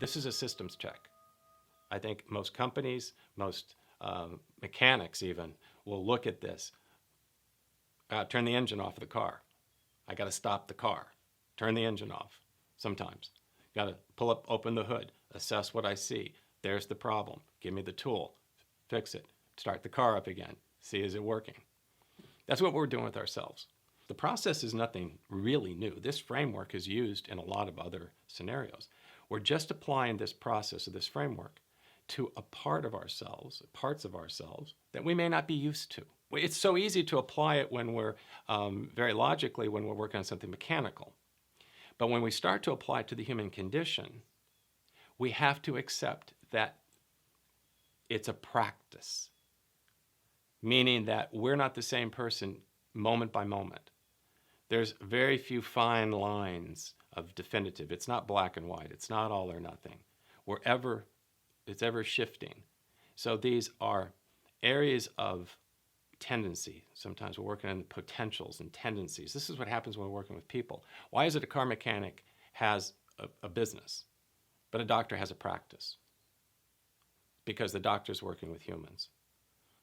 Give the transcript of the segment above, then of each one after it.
This is a systems check. I think most companies, most mechanics even, will look at this. Turn the engine off of the car. I got to stop the car. Turn the engine off sometimes. Got to pull up, open the hood, assess what I see. There's the problem. Give me the tool. Fix it. Start the car up again. See, is it working? That's what we're doing with ourselves. The process is nothing really new. This framework is used in a lot of other scenarios. We're just applying this process or this framework to a part of ourselves, parts of ourselves that we may not be used to. It's so easy to apply it when we're, very logically, when we're working on something mechanical. But when we start to apply it to the human condition, we have to accept that it's a practice, meaning that we're not the same person moment by moment. There's very few fine lines of definitive. It's not black and white. It's not all or nothing. It's ever shifting. So these are areas of tendency. Sometimes we're working on potentials and tendencies. This is what happens when we're working with people. Why is it a car mechanic has a business, but a doctor has a practice? Because the doctor's working with humans.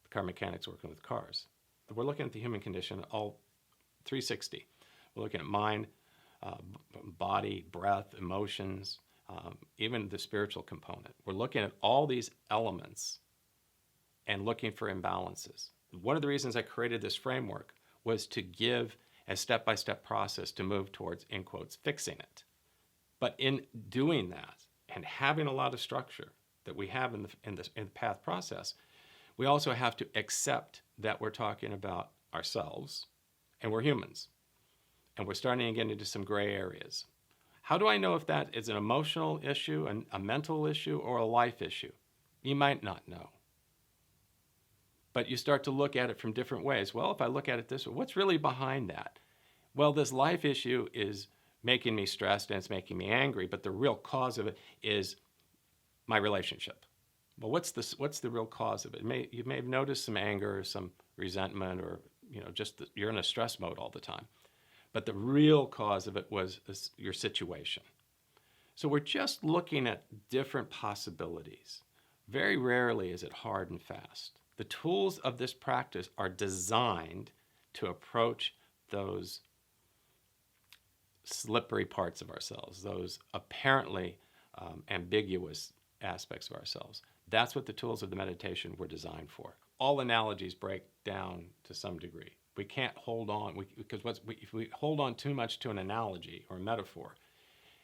The car mechanic's working with cars. We're looking at the human condition all 360. We're looking at mind, body, breath, emotions, even the spiritual component. We're looking at all these elements and looking for imbalances. One of the reasons I created this framework was to give a step-by-step process to move towards, in quotes, fixing it. But in doing that and having a lot of structure that we have in the P.A.T.H process, we also have to accept that we're talking about ourselves and we're humans. And we're starting to get into some gray areas. How do I know if that is an emotional issue, a mental issue, or a life issue? You might not know. But you start to look at it from different ways. Well, if I look at it this way, what's really behind that? Well, this life issue is making me stressed and it's making me angry, but the real cause of it is my relationship. Well, what's the real cause of it? You may have noticed some anger or some resentment, or just you're in a stress mode all the time. But the real cause of it was your situation. So we're just looking at different possibilities. Very rarely is it hard and fast. The tools of this practice are designed to approach those slippery parts of ourselves, those apparently ambiguous aspects of ourselves. That's what the tools of the meditation were designed for. All analogies break down to some degree. We can't hold on, because if we hold on too much to an analogy or a metaphor,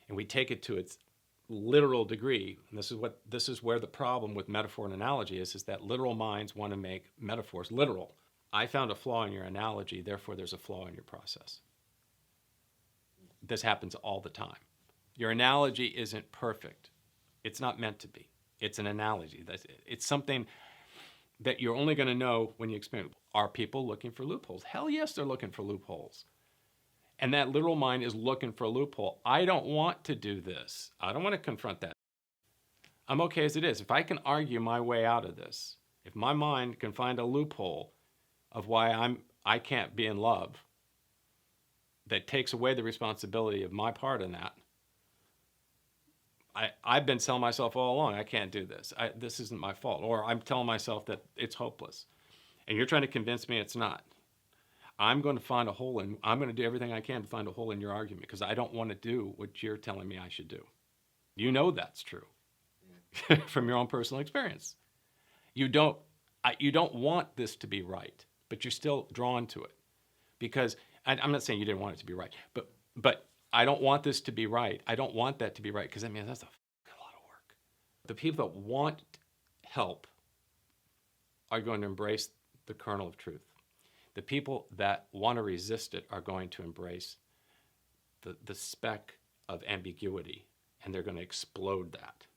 and we take it to its literal degree, and this is where the problem with metaphor and analogy is that literal minds want to make metaphors literal. I found a flaw in your analogy, therefore there's a flaw in your process. This happens all the time. Your analogy isn't perfect. It's not meant to be. It's an analogy. It's something that you're only going to know when you experience. Are people looking for loopholes? Hell yes, they're looking for loopholes. And that literal mind is looking for a loophole. I don't want to do this. I don't want to confront that. I'm okay as it is. If I can argue my way out of this, if my mind can find a loophole of why I can't be in love, that takes away the responsibility of my part in that, I've been telling myself all along, I can't do this. This isn't my fault. Or I'm telling myself that it's hopeless. And you're trying to convince me it's not. I'm going to find a hole in, I'm going to do everything I can to find a hole in your argument because I don't want to do what you're telling me I should do. You know that's true from your own personal experience. You don't want this to be right, but you're still drawn to it. Because, I'm not saying you didn't want it to be right, but I don't want this to be right. I don't want that to be right because that's a lot of work. The people that want help are going to embrace the kernel of truth. The people that want to resist it are going to embrace the speck of ambiguity, and they're going to explode that.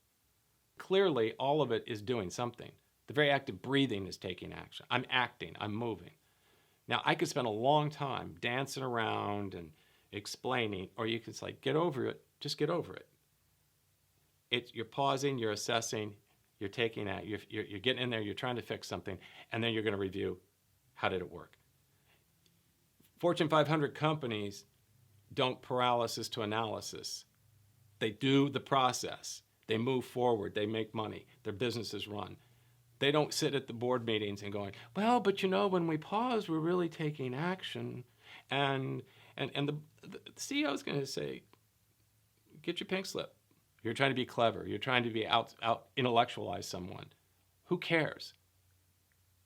Clearly, all of it is doing something. The very act of breathing is taking action. I'm acting, I'm moving. Now, I could spend a long time dancing around and explaining, or you could say, get over it, just get over it. You're pausing, you're assessing, you're taking out, you're getting in there, you're trying to fix something, and then you're going to review, how did it work? Fortune 500 companies don't paralysis to analysis. They do the process. They move forward. They make money. Their businesses run. They don't sit at the board meetings and going, well, but when we pause, we're really taking action. And the CEO is going to say, get your pink slip. You're trying to be clever. You're trying to be out intellectualize someone. Who cares?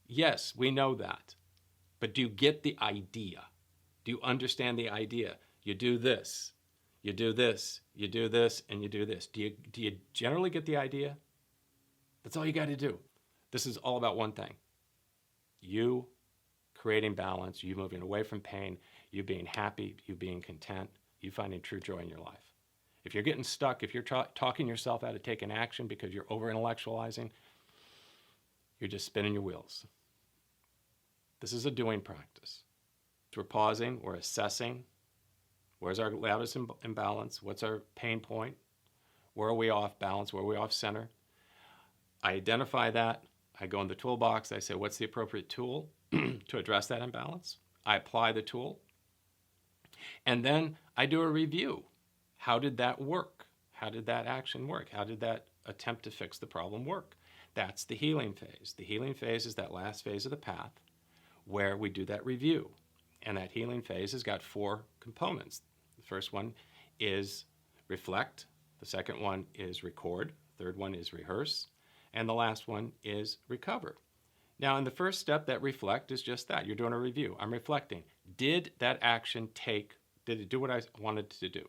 Yes, we know that. But do you get the idea? Do you understand the idea? You do this, you do this, you do this, and you do this. Do you generally get the idea? That's all you got to do. This is all about one thing. You creating balance, you moving away from pain, you being happy, you being content, you finding true joy in your life. If you're getting stuck, if you're talking yourself out of taking action because you're over-intellectualizing, you're just spinning your wheels. This is a doing practice. We're pausing, we're assessing. Where's our loudest imbalance? What's our pain point? Where are we off balance? Where are we off center? I identify that. I go in the toolbox. I say, what's the appropriate tool to address that imbalance? I apply the tool. And then I do a review. How did that work? How did that action work? How did that attempt to fix the problem work? That's the healing phase. The healing phase is that last phase of the path where we do that review. And that healing phase has got 4 components. The first one is reflect. The second one is record. The third one is rehearse. And the last one is recover. Now, in the first step, that reflect is just that. You're doing a review. I'm reflecting. Did that action did it do what I wanted to do?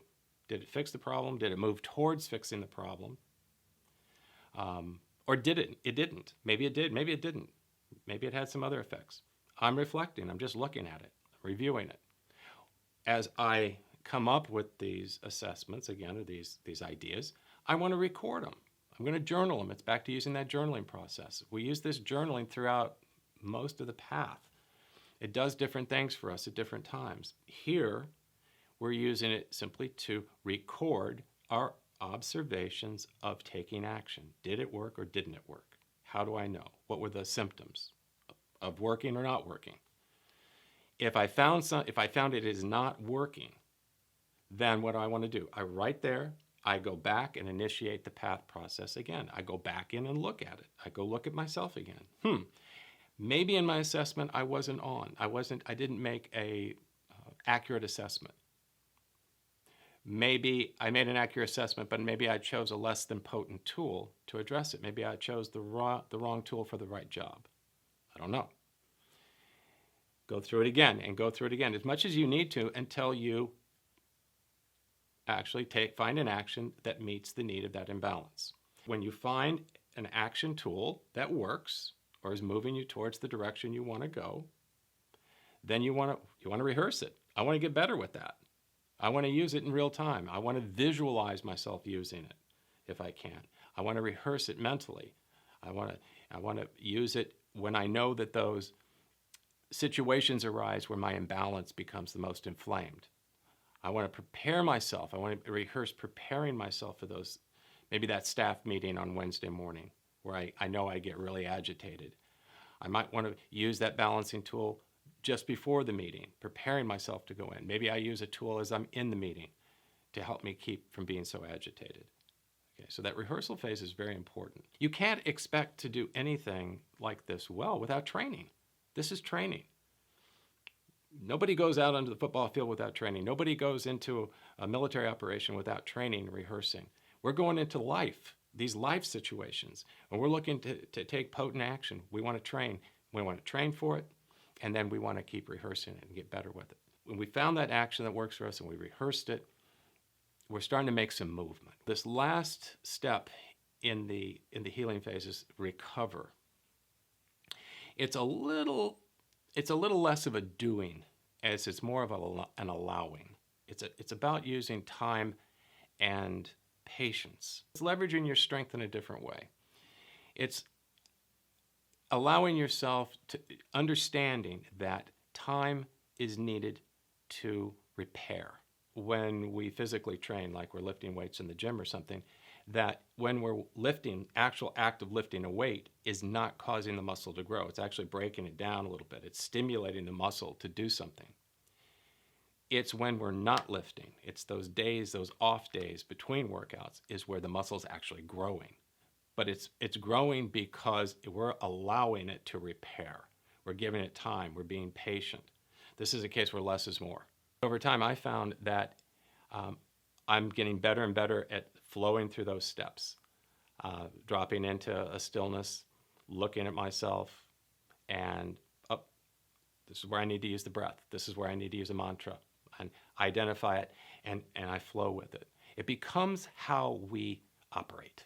Did it fix the problem? Did it move towards fixing the problem? Or did it? It didn't. Maybe it did. Maybe it didn't. Maybe it had some other effects. I'm reflecting. I'm just looking at it, reviewing it. As I come up with these assessments, again, or these ideas, I want to record them. I'm going to journal them. It's back to using that journaling process. We use this journaling throughout most of the path. It does different things for us at different times. Here, we're using it simply to record our observations of taking action. Did it work or didn't it work? How do I know? What were the symptoms of working or not working? If I found it is not working, then what do I want to do? I write there. I go back and initiate the path process again. I go back in and look at it. I go look at myself again. Maybe in my assessment I wasn't on. I didn't make a accurate assessment. Maybe I made an accurate assessment, but maybe I chose a less than potent tool to address it. Maybe I chose the wrong tool for the right job. I don't know. Go through it again and go through it again as much as you need to until you actually find an action that meets the need of that imbalance. When you find an action tool that works or is moving you towards the direction you want to go, then you want to rehearse it. I want to get better with that. I want to use it in real time. I want to visualize myself using it if I can. I want to rehearse it mentally. I want to use it when I know that those situations arise where my imbalance becomes the most inflamed. I want to prepare myself. I want to rehearse preparing myself for those, maybe that staff meeting on Wednesday morning where I know I get really agitated. I might want to use that balancing tool just before the meeting, preparing myself to go in. Maybe I use a tool as I'm in the meeting to help me keep from being so agitated. Okay, so that rehearsal phase is very important. You can't expect to do anything like this well without training. This is training. Nobody goes out onto the football field without training. Nobody goes into a military operation without training and rehearsing. We're going into life, these life situations, and we're looking to take potent action. We want to train. We want to train for it, and then we want to keep rehearsing it and get better with it. When we found that action that works for us and we rehearsed it, we're starting to make some movement. This last step in the healing phase is recover. It's a little less of a doing as it's more of an allowing. It's about using time and patience. It's leveraging your strength in a different way. It's allowing yourself to understanding that time is needed to repair. When we physically train, like we're lifting weights in the gym or something, that when we're lifting, actual act of lifting a weight is not causing the muscle to grow. It's actually breaking it down a little bit. It's stimulating the muscle to do something. It's when we're not lifting. It's those days, those off days between workouts is where the muscle's actually growing. But it's growing because we're allowing it to repair. We're giving it time. We're being patient. This is a case where less is more. Over time, I found that I'm getting better and better at flowing through those steps, dropping into a stillness, looking at myself, and this is where I need to use the breath. This is where I need to use a mantra, and identify it, and I flow with it. It becomes how we operate.